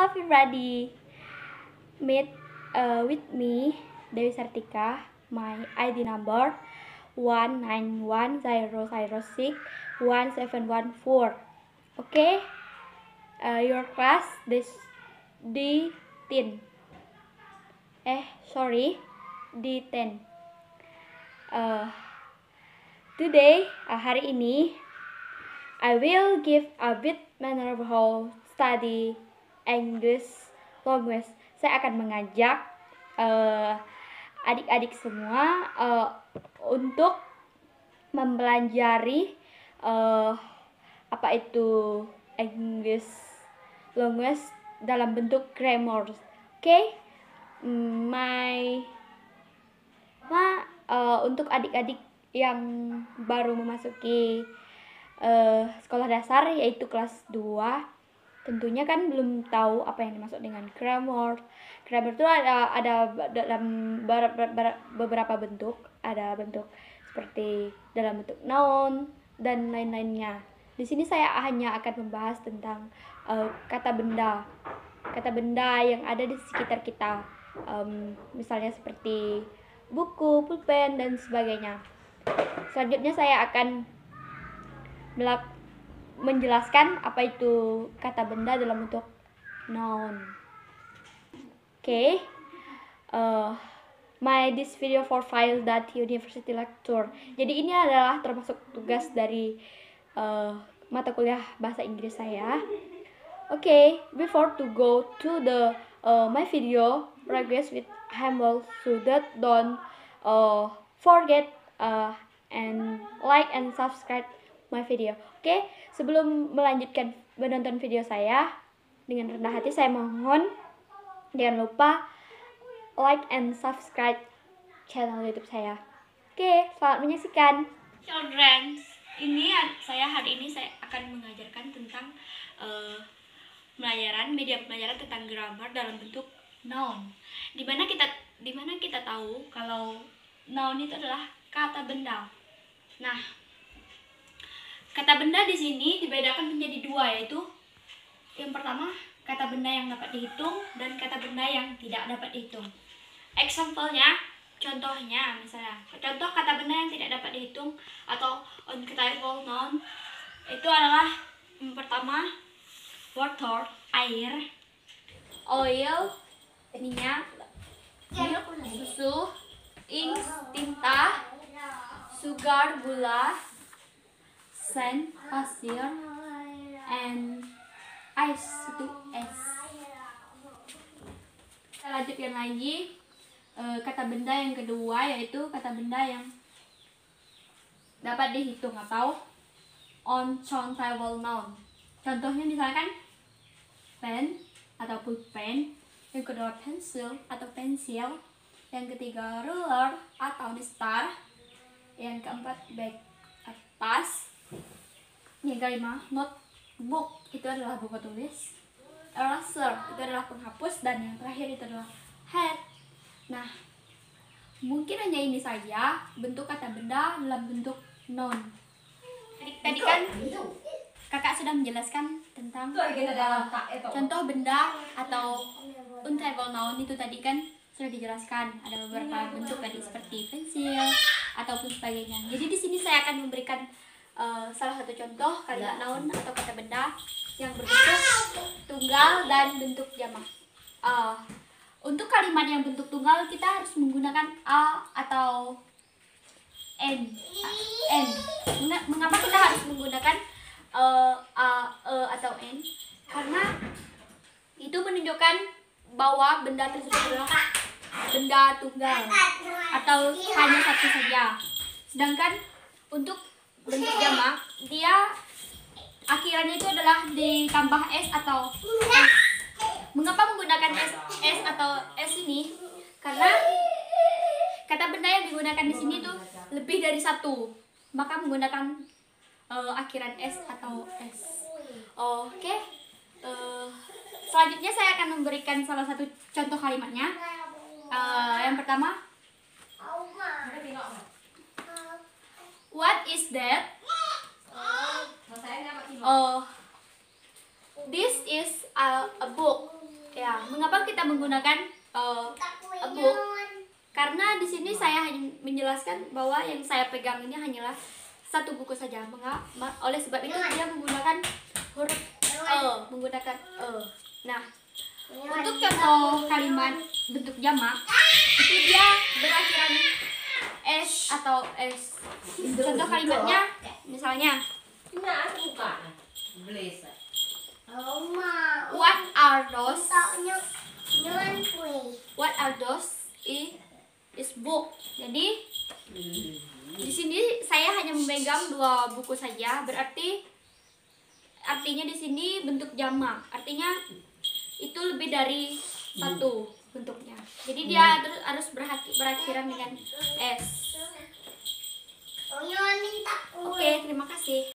Hello everybody, meet with me Dewi Sartika. My ID number 19100061714. Okay, your class D10. D10. Today, hari ini, I will give a bit manner of how study English language. Saya akan mengajak adik-adik semua untuk mempelajari apa itu English language dalam bentuk grammar. Okay? Untuk adik-adik yang baru memasuki sekolah dasar, yaitu kelas 2, tentunya kan belum tahu apa yang dimaksud dengan grammar. Grammar itu ada dalam beberapa bentuk. Ada bentuk seperti dalam bentuk noun dan lain-lainnya. Di sini saya hanya akan membahas tentang kata benda yang ada di sekitar kita, misalnya seperti buku, pulpen, dan sebagainya. Selanjutnya saya akan menjelaskan apa itu kata benda dalam bentuk noun. Okay. This video for file that university lecture. Jadi ini adalah termasuk tugas dari mata kuliah bahasa Inggris saya. Okay, before to go to the my video, request with humble so that don't forget and like and subscribe my video. Oke, sebelum melanjutkan menonton video saya, dengan rendah hati saya mohon jangan lupa like and subscribe channel YouTube saya. Oke, selamat menyaksikan. Children, hari ini saya akan mengajarkan tentang media pelajaran tentang grammar dalam bentuk noun. Dimana kita tahu kalau noun itu adalah kata benda. Nah, kata benda di sini dibedakan menjadi dua, yaitu yang pertama kata benda yang dapat dihitung dan kata benda yang tidak dapat dihitung. Contohnya misalnya, contoh kata benda yang tidak dapat dihitung atau uncountable noun itu adalah yang pertama water, air, oil, minyak, milk, susu, ink, tinta, sugar, gula, sand, pasir, and ice, itu es. Kita lanjutkan lagi kata benda yang kedua, yaitu kata benda yang dapat dihitung atau uncountable noun. Contohnya misalkan pen atau pulpen, yang kedua pensil atau pensil, yang ketiga ruler atau star, yang keempat bag, tas, yang kelima notebook, itu adalah buku tulis, eraser, itu adalah penghapus, dan yang terakhir itu adalah hat. Nah, mungkin hanya ini saja bentuk kata benda dalam bentuk noun. Tadi kan kakak sudah menjelaskan tentang contoh benda atau uncountable noun, itu tadi kan sudah dijelaskan. Ada beberapa bentuk tadi seperti pensil ataupun sebagainya. Jadi di sini saya akan memberikan salah satu contoh kalimat noun atau kata benda yang berbentuk tunggal dan bentuk jamak. Untuk kalimat yang bentuk tunggal kita harus menggunakan a atau n. Mengapa kita harus menggunakan atau n? Karena itu menunjukkan bahwa benda tersebut adalah benda tunggal atau hanya satu saja. Sedangkan untuk bentuk jamak, dia akhirannya itu adalah ditambah s atau s. Mengapa menggunakan s atau s ini? Karena kata benda yang digunakan di sini itu lebih dari satu, maka menggunakan akhiran s atau s. Oke. Selanjutnya saya akan memberikan salah satu contoh kalimatnya. Yang pertama, what is that? This is a book. Ya, mengapa kita menggunakan book? Karena di sini saya hanya menjelaskan bahwa yang saya pegang ini hanyalah satu buku saja. Oleh sebab itu dia menggunakan huruf menggunakan Nah, untuk contoh kalimat bentuk jamak itu dia berakhiran s atau s. Contoh kalimatnya misalnya what are those? What are those? Is book. Jadi di sini saya hanya memegang dua buku saja, berarti artinya di sini bentuk jamak. Artinya itu lebih dari satu bentuknya. Jadi dia harus berakhiran dengan s. Oke, terima kasih.